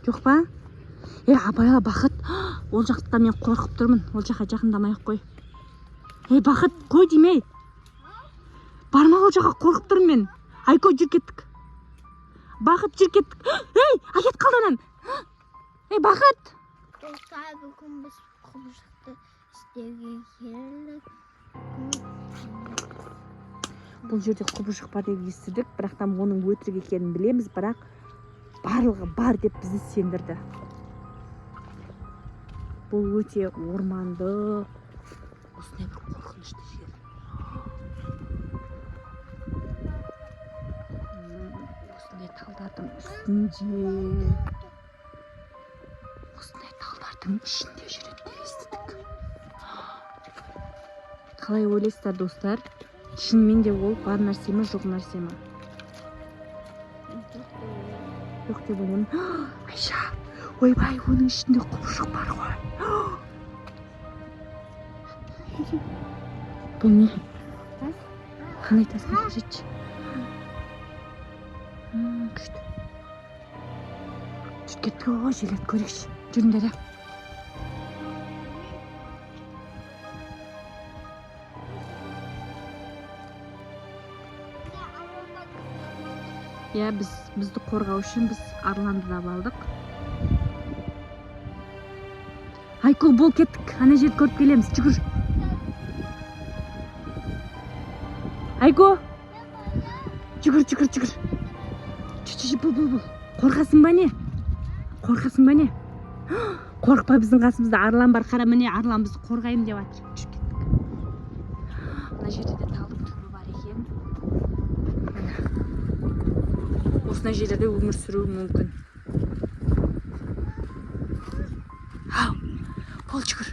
Жоқ па? Абайла Бақыт, ол жақта мен қорқып тұрмын. Ол жаққа жақындамай-ақ қой. Бақыт, қой демей. Барма, ол жаққа қорқып тұрмын мен. Айко, жүр кеттік. Бақыт, жүр кеттік. Акет қалды анан. Бақыт. Достар, бүгін біз құбыжықты істеуге келдік. Бұл жерде құбыжық бар деп естідік, бірақ та оның өтірік екенін білеміз, бірақ барлығы бар деп бізді сендірді. Бұл өте орманды, осындай бір қорқынышты жер. Осындай талдардың үстінде, осындай талдардың ішінде жүреді деп естідік. Қалай ойлайсыздар, достар? Шынымен де ол бар нәрсе ме, жоқ нәрсе ме? Жоқ деп ойлаймын. Айша, ойбай, оның ішінде құбыжық бар ғой. Бұл не? Қандай айтасың, көрсетші. Күшті. Жүріп кетті ғой, желет көрейікші. Жүріңдер, бізді қорғау үшін біз арланды да алдық. Айко, бол кеттік. Ана жерді көріп келеміз. Жүгір. Айко. Жүгір. Бұл. Қорқасың ба не? Қорықпа, біздің қасымызда арлан бар. Қара, міне арлан бізді қорғайым деп атыр. Жүріп кеттік. Ана жерде де талдың түбі бар екен. Осындай жерлерде өмір сүруі мүмкін. Бол, жүгір.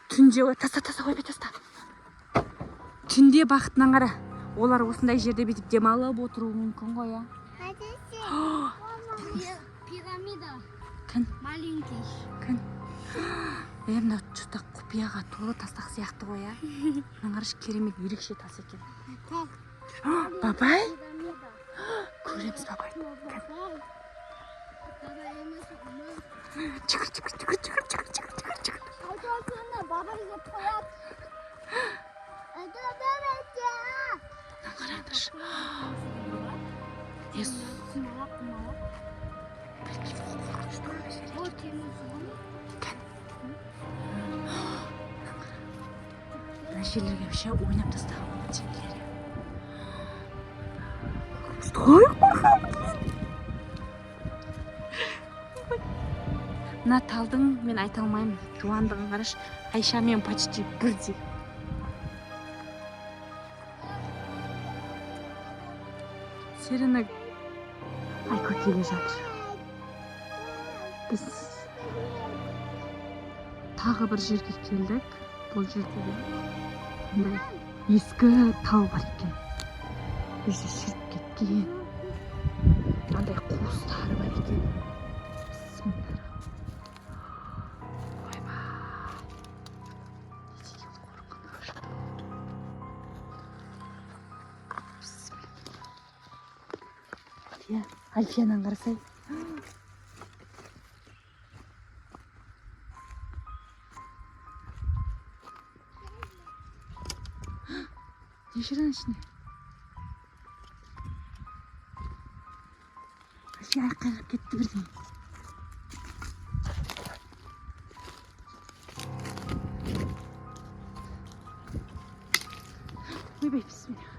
Түнде, таста, ойбай, таста. Түнде бақытынан қара. Олар осындай жерде бетіп демалып отыруы мүмкін ғой, Пирамида. Кін? Маленький. Кін? Мына что-то құпияға толы тастақ сияқты ғой, қараш, керемет ерекше тас екен. Бабай? Көреміз бабай. Жүгір. Бабайға тоят. Қараңдаршы. Мына жерлерге вообще ойнап тастаған жерлер. Ой, қорқамын. Мына талдың мен айта алмаймын. Жуандығын қараш, Айшамен почти бірдей. Серена Айко келе жатыр. Біз тағы бір жерге келдік. Бұл жерде ескі тау бар екен. Бізде сүріп кеткен. Андай қуыстары бар екен. Альфиянан қарасай. Не жүрген ішіне? Альфия айқайлап кетті бірден. Ойбай, бісмилlah.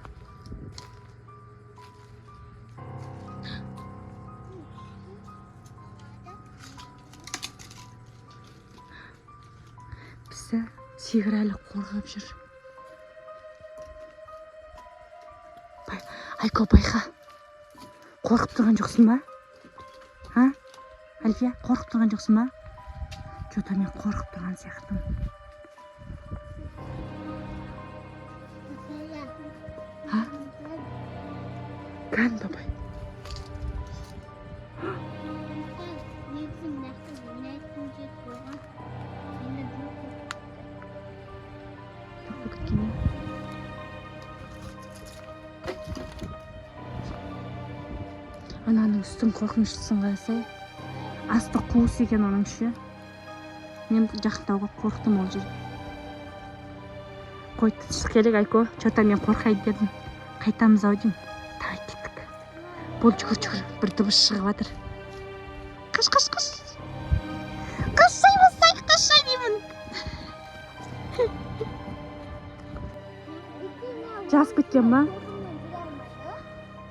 Сиыр әлі қорғап жүр. Айко, байқа. Қорқып тұрған жоқсың ба? Альфия, қорқып тұрған жоқсың ба? Жота, мен қорқып тұрған сияқтымын. Кән, бабай. екен. Ананың үстін қорқыныштысын қарасай, асты қуыс екен оның іші. Мен жақындауға қорқтым ол жерге. Қой, тыныштық керек, Айко. Чота мен қорқайын дедім. Қайтамыз ау деймін. Давай кеттік. Бол, жүгір. Бір дыбыс шығып жатыр. Қаш. Қашай деймін. Жазып кеткен ба?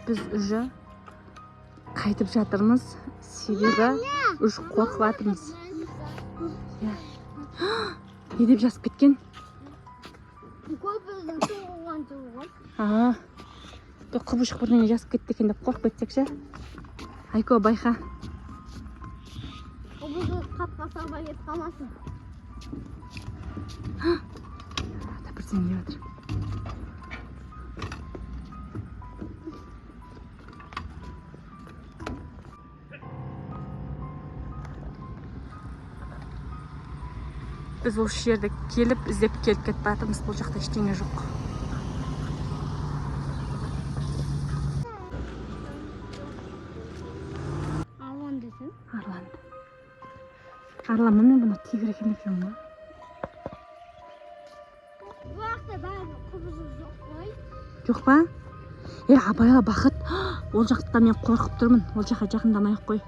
Біз уже қайтып жатырмыз. Себебі уже қорқып жатырмыз. Не деп жазып кеткен? Құбышық бірдеңе жазып кетті екен деп қорқып кетсек ше. Айко, байқа. Құбызы қатқа салбай кетіп қалмасын. Бірдеңе деп жатыр. Біз осы жерде келіп, іздеп келіп кетіп жатырмыз. Бұл жақта ештеңе жоқ. Арлан десін? Арлан. Арлан мен бұны тигр екен деп жүрмін ба? Бұл жақта бәрі құбызы жоқ қой. Жоқ па? Абайла, Бақыт. Ол жақта мен қорқып тұрмын. Ол жаққа жақындамай-ақ қой.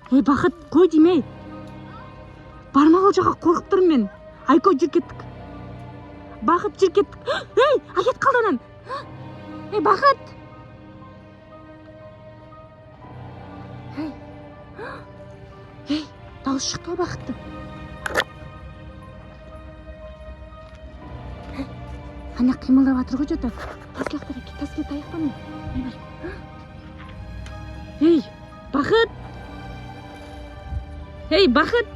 Бақыт, қой демей. Барма, ол жаққа қорқып тұрмын мен. Айко, жүр кеттік. Бақыт, жүр кеттік. Акет қалды анан. Бақыт. Дауыс шықты ғой Бақытты. Ана қимылдап жатыр ғой жота. Тас кет аяқтан. Бақыт. Бақыт.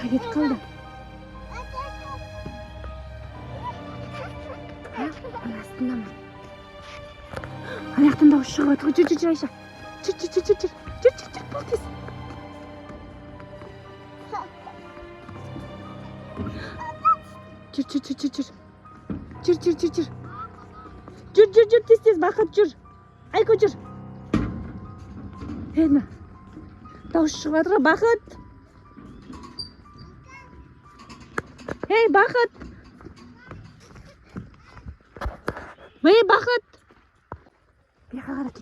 Кетіп қалды. Астында ма? Аяқтан дауыс шығып жатыр ғой. Жүр, Айша. Жүр, бол тез. Жүр, тез, Бақыт, жүр. Айко, жүр. Дауыс шығып жатыр ғой, Бақыт. Бақыт. Бақыт. Беға қарап